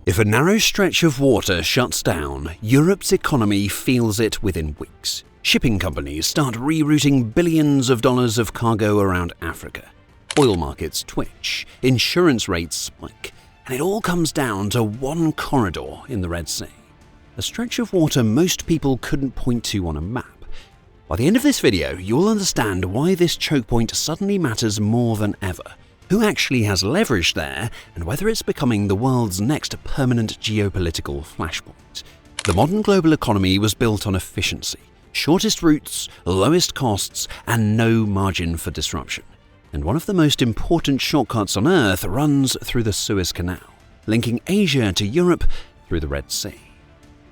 If a narrow stretch of water shuts down, Europe's economy feels it within weeks. Shipping companies start rerouting billions of dollars of cargo around Africa. Oil markets twitch, insurance rates spike, and it all comes down to one corridor in the Red Sea. A stretch of water most people couldn't point to on a map. By the end of this video, you'll understand why this choke point suddenly matters more than ever, who actually has leverage there, and whether it's becoming the world's next permanent geopolitical flashpoint. The modern global economy was built on efficiency, shortest routes, lowest costs, and no margin for disruption. And one of the most important shortcuts on Earth runs through the Suez Canal, linking Asia to Europe through the Red Sea.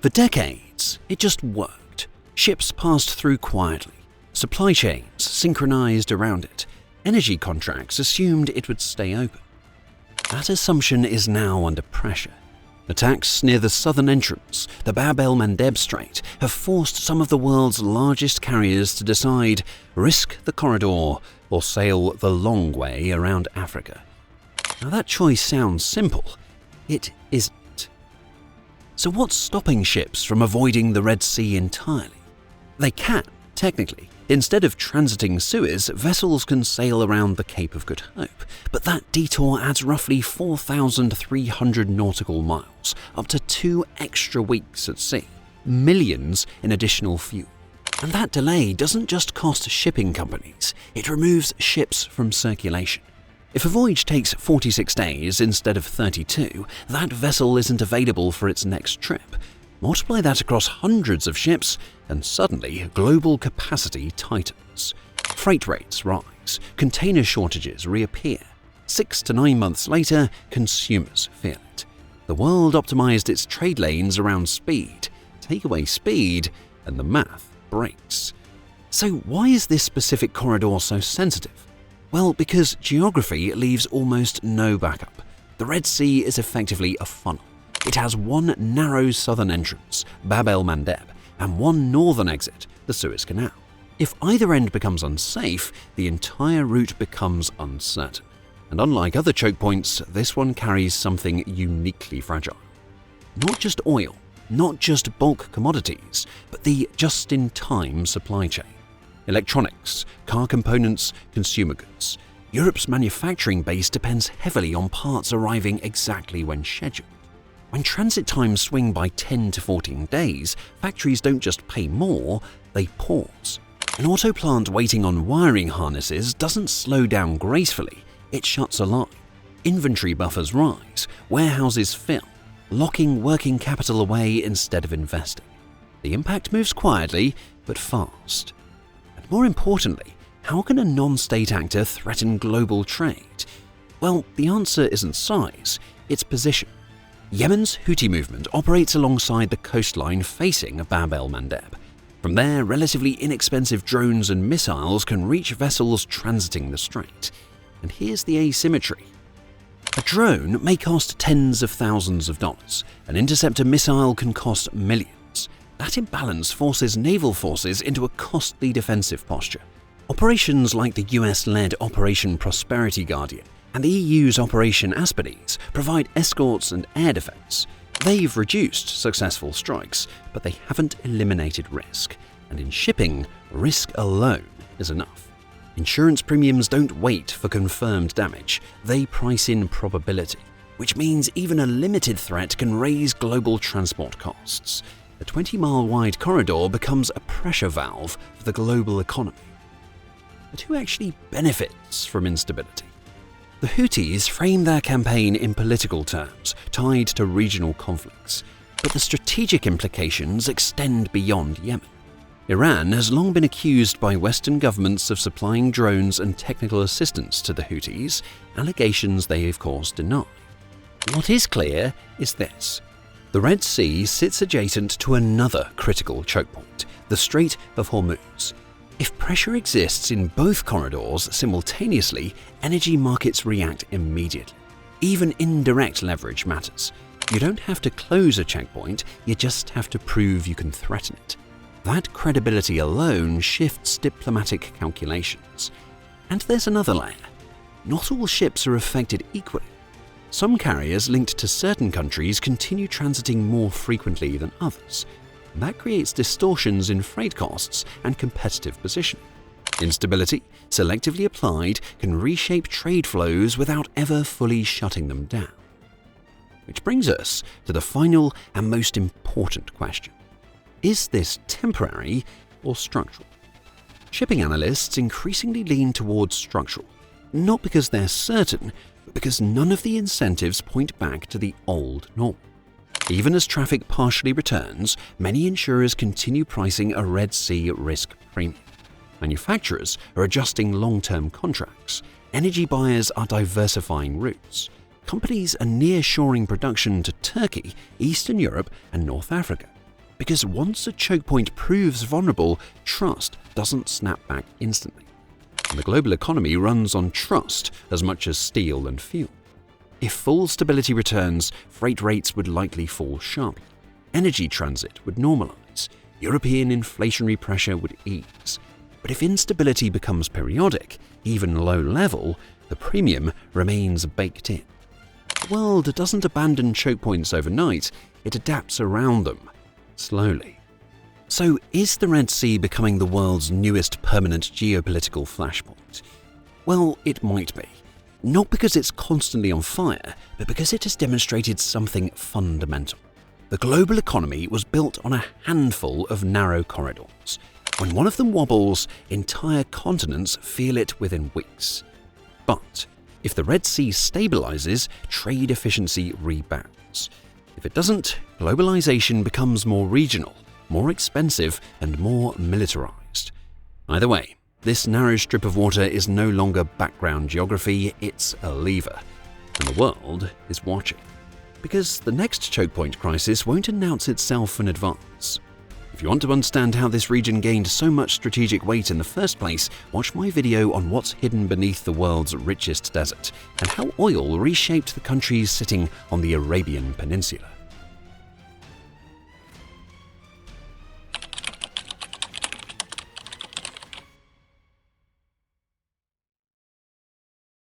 For decades, it just worked. Ships passed through quietly, supply chains synchronized around it, energy contracts assumed it would stay open. That assumption is now under pressure. Attacks near the southern entrance, the Bab el-Mandeb Strait, have forced some of the world's largest carriers to decide: risk the corridor or sail the long way around Africa. Now that choice sounds simple. It isn't. So what's stopping ships from avoiding the Red Sea entirely? They can, technically. Instead of transiting Suez, vessels can sail around the Cape of Good Hope, but that detour adds roughly 4,300 nautical miles, up to 2 extra weeks at sea, millions in additional fuel. And that delay doesn't just cost shipping companies, it removes ships from circulation. If a voyage takes 46 days instead of 32, that vessel isn't available for its next trip. Multiply that across hundreds of ships, and suddenly global capacity tightens. Freight rates rise, container shortages reappear. 6 to 9 months later, consumers feel it. The world optimized its trade lanes around speed. Take away speed, and the math breaks. So why is this specific corridor so sensitive? Well, because geography leaves almost no backup. The Red Sea is effectively a funnel. It has one narrow southern entrance, Bab el-Mandeb, and one northern exit, the Suez Canal. If either end becomes unsafe, the entire route becomes uncertain. And unlike other choke points, this one carries something uniquely fragile. Not just oil, not just bulk commodities, but the just-in-time supply chain. Electronics, car components, consumer goods. Europe's manufacturing base depends heavily on parts arriving exactly when scheduled. When transit times swing by 10 to 14 days, factories don't just pay more, they pause. An auto plant waiting on wiring harnesses doesn't slow down gracefully, it shuts a line. Inventory buffers rise, warehouses fill, locking working capital away instead of investing. The impact moves quietly, but fast. And more importantly, how can a non-state actor threaten global trade? Well, the answer isn't size, it's position. Yemen's Houthi movement operates alongside the coastline facing Bab el-Mandeb. From there, relatively inexpensive drones and missiles can reach vessels transiting the strait. And here's the asymmetry. A drone may cost tens of thousands of dollars. An interceptor missile can cost millions. That imbalance forces naval forces into a costly defensive posture. Operations like the US-led Operation Prosperity Guardian and the EU's Operation Asymmetric provide escorts and air defense. They've reduced successful strikes, but they haven't eliminated risk. And in shipping, risk alone is enough. Insurance premiums don't wait for confirmed damage, they price in probability, which means even a limited threat can raise global transport costs. A 20-mile-wide corridor becomes a pressure valve for the global economy. But who actually benefits from instability? The Houthis frame their campaign in political terms, tied to regional conflicts, but the strategic implications extend beyond Yemen. Iran has long been accused by Western governments of supplying drones and technical assistance to the Houthis, allegations they of course deny. What is clear is this: the Red Sea sits adjacent to another critical choke point, the Strait of Hormuz. If pressure exists in both corridors simultaneously, energy markets react immediately. Even indirect leverage matters. You don't have to close a checkpoint, you just have to prove you can threaten it. That credibility alone shifts diplomatic calculations. And there's another layer. Not all ships are affected equally. Some carriers linked to certain countries continue transiting more frequently than others, and that creates distortions in freight costs and competitive positioning. Instability, selectively applied, can reshape trade flows without ever fully shutting them down. Which brings us to the final and most important question. Is this temporary or structural? Shipping analysts increasingly lean towards structural, not because they're certain, but because none of the incentives point back to the old norm. Even as traffic partially returns, many insurers continue pricing a Red Sea risk premium. Manufacturers are adjusting long-term contracts. Energy buyers are diversifying routes. Companies are nearshoring production to Turkey, Eastern Europe, and North Africa. Because once a choke point proves vulnerable, trust doesn't snap back instantly. And the global economy runs on trust as much as steel and fuel. If full stability returns, freight rates would likely fall sharply. Energy transit would normalize. European inflationary pressure would ease. But if instability becomes periodic, even low level, the premium remains baked in. The world doesn't abandon choke points overnight, it adapts around them, slowly. So is the Red Sea becoming the world's newest permanent geopolitical flashpoint? Well, it might be. Not because it's constantly on fire, but because it has demonstrated something fundamental. The global economy was built on a handful of narrow corridors. When one of them wobbles, entire continents feel it within weeks. But if the Red Sea stabilizes, trade efficiency rebounds. If it doesn't, globalization becomes more regional, more expensive, and more militarized. Either way, this narrow strip of water is no longer background geography, it's a lever. And the world is watching. Because the next choke point crisis won't announce itself in advance. If you want to understand how this region gained so much strategic weight in the first place, watch my video on what's hidden beneath the world's richest desert and how oil reshaped the countries sitting on the Arabian Peninsula.